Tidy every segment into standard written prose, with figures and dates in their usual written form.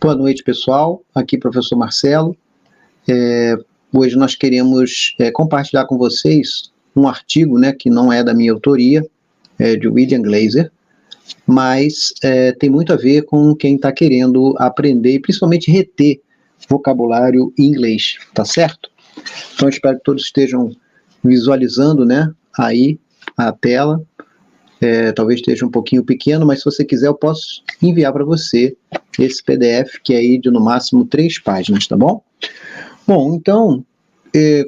Boa noite, pessoal. Aqui, professor Marcelo. Hoje nós queremos compartilhar com vocês um artigo, né, que não é da minha autoria, de William Glaser, mas tem muito a ver com quem está querendo aprender e principalmente reter vocabulário em inglês, tá certo? Então, espero que todos estejam visualizando, né, aí a tela. Talvez esteja um pouquinho pequeno, mas se você quiser eu posso enviar para você esse PDF, que é aí de no máximo 3 páginas, tá bom? Bom, então,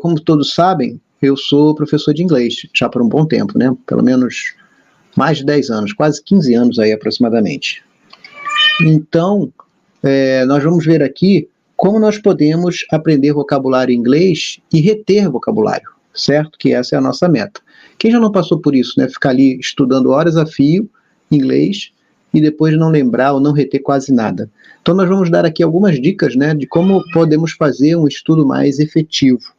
como todos sabem, eu sou professor de inglês já por um bom tempo, né? Pelo menos mais de 10 anos, quase 15 anos aí aproximadamente. Então, nós vamos ver aqui como nós podemos aprender vocabulário em inglês e reter vocabulário, certo? Que essa é a nossa meta. Quem já não passou por isso, né? Ficar ali estudando horas a fio, inglês, e depois não lembrar ou não reter quase nada. Então nós vamos dar aqui algumas dicas, né? De como podemos fazer um estudo mais efetivo,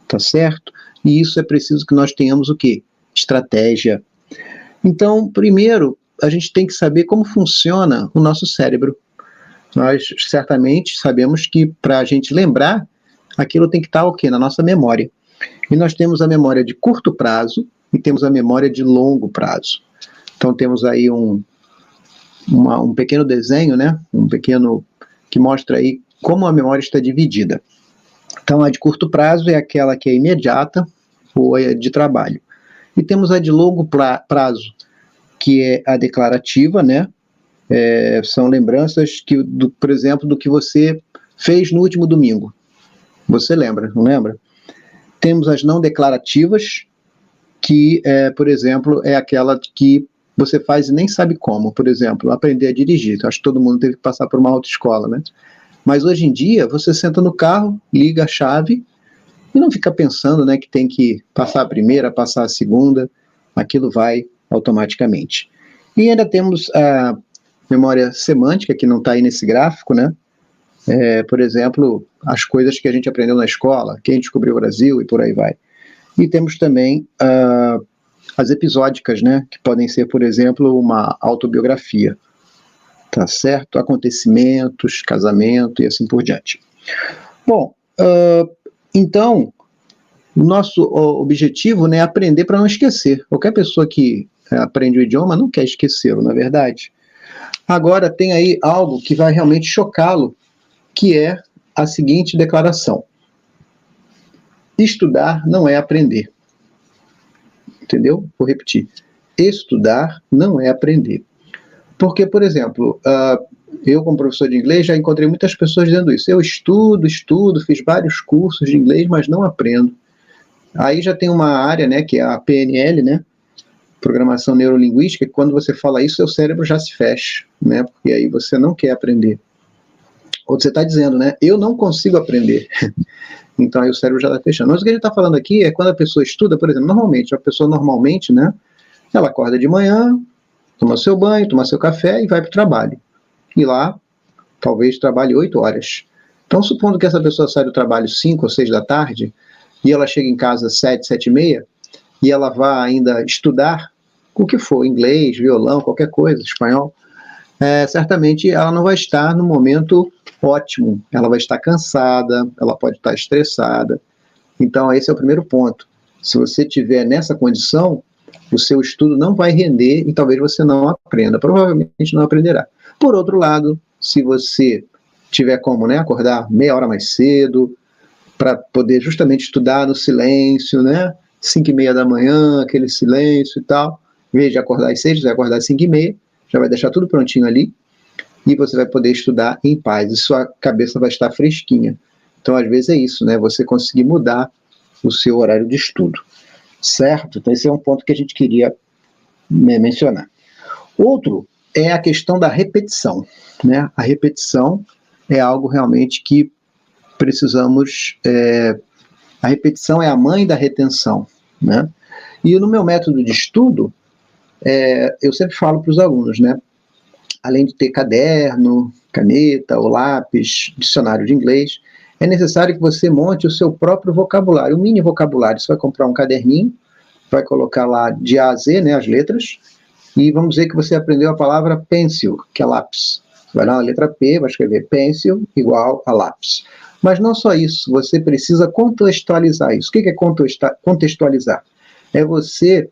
tá certo? E isso é preciso que nós tenhamos o quê? Estratégia. Então, primeiro, a gente tem que saber como funciona o nosso cérebro. Nós certamente sabemos que para a gente lembrar, aquilo tem que estar o quê? Na nossa memória. E nós temos a memória de curto prazo e temos a memória de longo prazo. Então temos aí um pequeno desenho, né? Que mostra aí como a memória está dividida. Então a de curto prazo é aquela que é imediata ou é de trabalho. E temos a de longo prazo, que é a declarativa, né? São lembranças por exemplo, do que você fez no último domingo. Você lembra, não lembra? Temos as não declarativas, que, por exemplo, é aquela que você faz e nem sabe como. Por exemplo, aprender a dirigir. Acho que todo mundo teve que passar por uma autoescola, né? Mas hoje em dia, você senta no carro, liga a chave e não fica pensando, né, que tem que passar a primeira, passar a segunda. Aquilo vai automaticamente. E ainda temos a memória semântica, que não está aí nesse gráfico, né? Por exemplo, as coisas que a gente aprendeu na escola, quem descobriu o Brasil e por aí vai. E temos também as episódicas, né, que podem ser, por exemplo, uma autobiografia, tá certo? Acontecimentos, casamento e assim por diante. Bom, então, o nosso objetivo, né, é aprender para não esquecer. Qualquer pessoa que aprende o idioma não quer esquecê-lo, na verdade. Agora, tem aí algo que vai realmente chocá-lo, que é a seguinte declaração: estudar não é aprender. Entendeu? Vou repetir. Estudar não é aprender. Porque, por exemplo, eu como professor de inglês já encontrei muitas pessoas dizendo isso. Eu estudo, fiz vários cursos de inglês, mas não aprendo. Aí já tem uma área, né, que é a PNL, né, Programação Neurolinguística, que quando você fala isso, seu cérebro já se fecha, né, porque aí você não quer aprender. Ou você está dizendo, né, eu não consigo aprender. Então aí o cérebro já está fechando. Mas o que a gente está falando aqui é quando a pessoa estuda, por exemplo, a pessoa normalmente, né, ela acorda de manhã, toma seu banho, toma seu café e vai para o trabalho. E lá, talvez trabalhe 8 horas. Então, supondo que essa pessoa sai do trabalho 5 ou 6 da tarde, e ela chega em casa 7, 7 e meia, e ela vai ainda estudar o que for, inglês, violão, qualquer coisa, espanhol, certamente ela não vai estar no momento ótimo. Ela vai estar cansada, ela pode estar estressada. Então, esse é o primeiro ponto. Se você estiver nessa condição, o seu estudo não vai render e talvez você não aprenda. Provavelmente não aprenderá. Por outro lado, se você tiver como, né, acordar meia hora mais cedo, para poder justamente estudar no silêncio, né, 5:30 da manhã, aquele silêncio e tal, em vez de acordar às 6, você vai acordar às 5:30, já vai deixar tudo prontinho ali, e você vai poder estudar em paz, e sua cabeça vai estar fresquinha. Então, às vezes é isso, né, você conseguir mudar o seu horário de estudo. Certo? Então esse é um ponto que a gente queria mencionar. Outro é a questão da repetição, né? A repetição é algo realmente que precisamos... a repetição é a mãe da retenção, né? E no meu método de estudo, eu sempre falo para os alunos, né? Além de ter caderno, caneta ou lápis, dicionário de inglês, é necessário que você monte o seu próprio vocabulário, um mini vocabulário. Você vai comprar um caderninho, vai colocar lá de A a Z, né, as letras, e vamos dizer que você aprendeu a palavra pencil, que é lápis. Vai lá na letra P, vai escrever pencil igual a lápis. Mas não só isso, você precisa contextualizar isso. O que é contextualizar? É você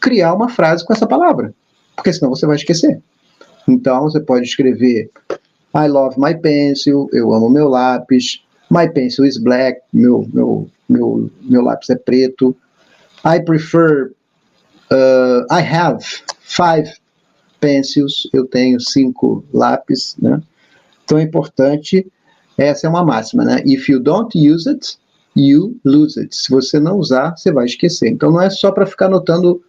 criar uma frase com essa palavra, porque senão você vai esquecer. Então, você pode escrever I love my pencil, eu amo meu lápis, my pencil is black, meu lápis é preto, I prefer, I have 5 pencils, eu tenho 5 lápis, né? Então é importante, essa é uma máxima, né? If you don't use it, you lose it. Se você não usar, você vai esquecer. Então não é só para ficar anotando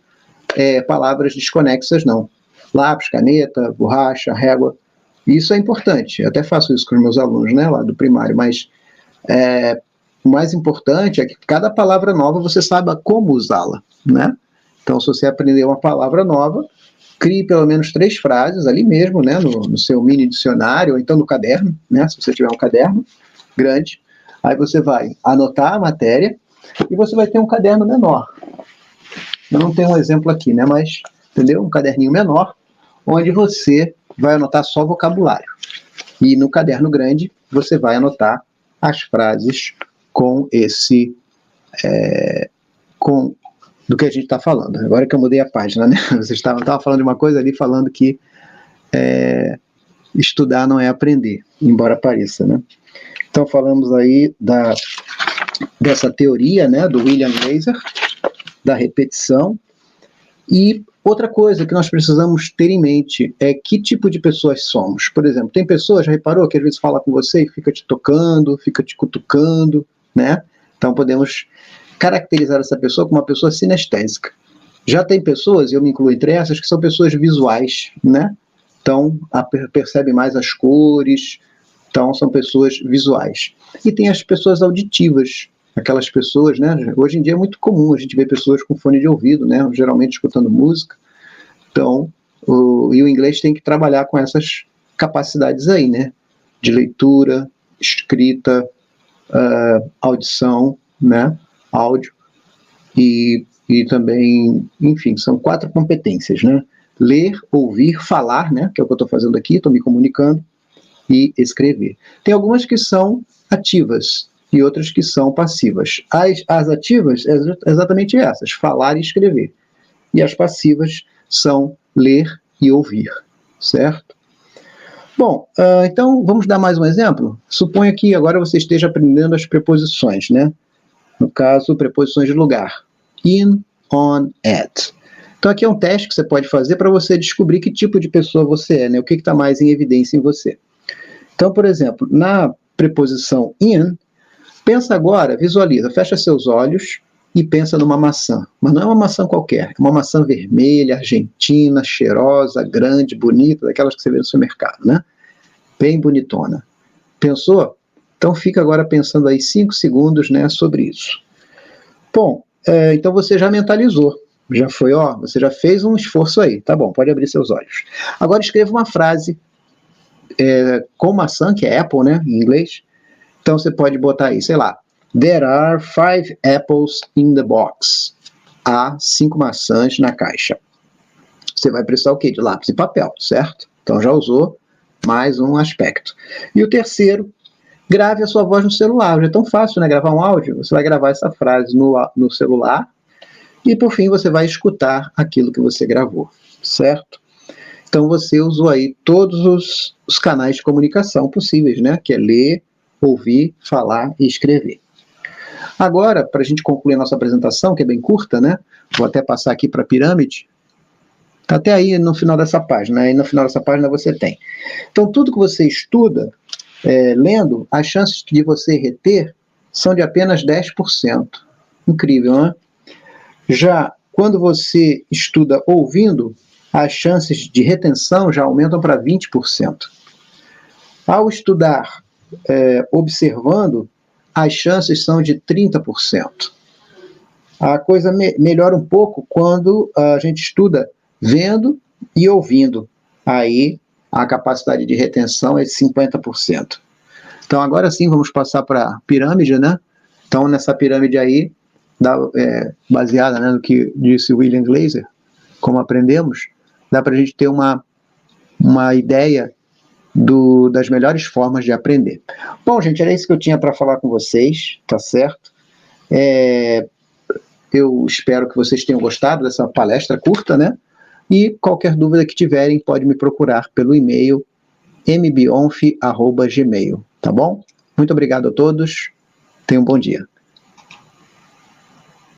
palavras desconexas, não. Lápis, caneta, borracha, régua, isso é importante. Eu até faço isso com os meus alunos, né, lá do primário, mas o mais importante é que cada palavra nova você saiba como usá-la, né? Então, se você aprender uma palavra nova, crie pelo menos 3 frases ali mesmo, né, no seu mini dicionário, ou então no caderno, né, se você tiver um caderno grande. Aí você vai anotar a matéria e você vai ter um caderno menor. Eu não tenho um exemplo aqui, né, mas, entendeu? Um caderninho menor, onde você vai anotar só vocabulário. E no caderno grande, você vai anotar as frases com esse... do que a gente está falando. Agora que eu mudei a página, né? Você estava falando de uma coisa ali, falando que estudar não é aprender, embora pareça, né? Então falamos aí dessa teoria, né, do William Glaser, da repetição. E outra coisa que nós precisamos ter em mente é que tipo de pessoas somos. Por exemplo, tem pessoas, já reparou, que às vezes fala com você e fica te tocando, fica te cutucando, né? Então podemos caracterizar essa pessoa como uma pessoa sinestésica. Já tem pessoas, e eu me incluo entre essas, que são pessoas visuais, né? Então, percebe mais as cores, então são pessoas visuais. E tem as pessoas auditivas, aquelas pessoas, né? Hoje em dia é muito comum a gente ver pessoas com fone de ouvido, né? Geralmente escutando música. Então, e o inglês tem que trabalhar com essas capacidades aí, né? De leitura, escrita, audição, né? Áudio e também, enfim, são 4 competências, né? Ler, ouvir, falar, né? Que é o que eu estou fazendo aqui, estou me comunicando, e escrever. Tem algumas que são ativas e outras que são passivas. As ativas é exatamente essas, falar e escrever. E as passivas são ler e ouvir, certo? Bom, então vamos dar mais um exemplo? Suponha que agora você esteja aprendendo as preposições, né? No caso, preposições de lugar. In, on, at. Então aqui é um teste que você pode fazer para você descobrir que tipo de pessoa você é, né? O que está mais em evidência em você. Então, por exemplo, na preposição in, pensa agora, visualiza, fecha seus olhos e pensa numa maçã. Mas não é uma maçã qualquer, é uma maçã vermelha, argentina, cheirosa, grande, bonita, daquelas que você vê no supermercado, né? Bem bonitona. Pensou? Então fica agora pensando aí 5 segundos, né, sobre isso. Bom, então você já mentalizou. Já foi, você já fez um esforço aí. Tá bom, pode abrir seus olhos. Agora escreva uma frase com maçã, que é apple, né, em inglês. Então você pode botar aí, sei lá, there are 5 apples in the box. Há 5 maçãs na caixa. Você vai precisar o quê? De lápis e papel, certo? Então já usou mais um aspecto. E o terceiro, grave a sua voz no celular. Já é tão fácil, né, gravar um áudio. Você vai gravar essa frase no celular e, por fim, você vai escutar aquilo que você gravou, certo? Então você usou aí todos os canais de comunicação possíveis, né? Que é ler, ouvir, falar e escrever. Agora, para a gente concluir a nossa apresentação, que é bem curta, né? Vou até passar aqui para a pirâmide. Está até aí no final dessa página. Aí no final dessa página você tem. Então, tudo que você estuda, lendo, as chances de você reter são de apenas 10%. Incrível, né? Já quando você estuda ouvindo, as chances de retenção já aumentam para 20%. Ao estudar observando, as chances são de 30%. A coisa melhora um pouco quando a gente estuda vendo e ouvindo. Aí a capacidade de retenção é de 50%. Então agora sim vamos passar para a pirâmide, né? Então nessa pirâmide aí, baseada, né, no que disse William Glaser, como aprendemos, dá para a gente ter uma ideia das melhores formas de aprender. Bom, gente, era isso que eu tinha para falar com vocês, tá certo? Eu espero que vocês tenham gostado dessa palestra curta, né? E qualquer dúvida que tiverem, pode me procurar pelo e-mail mbionf@gmail, tá bom? Muito obrigado a todos, tenham um bom dia.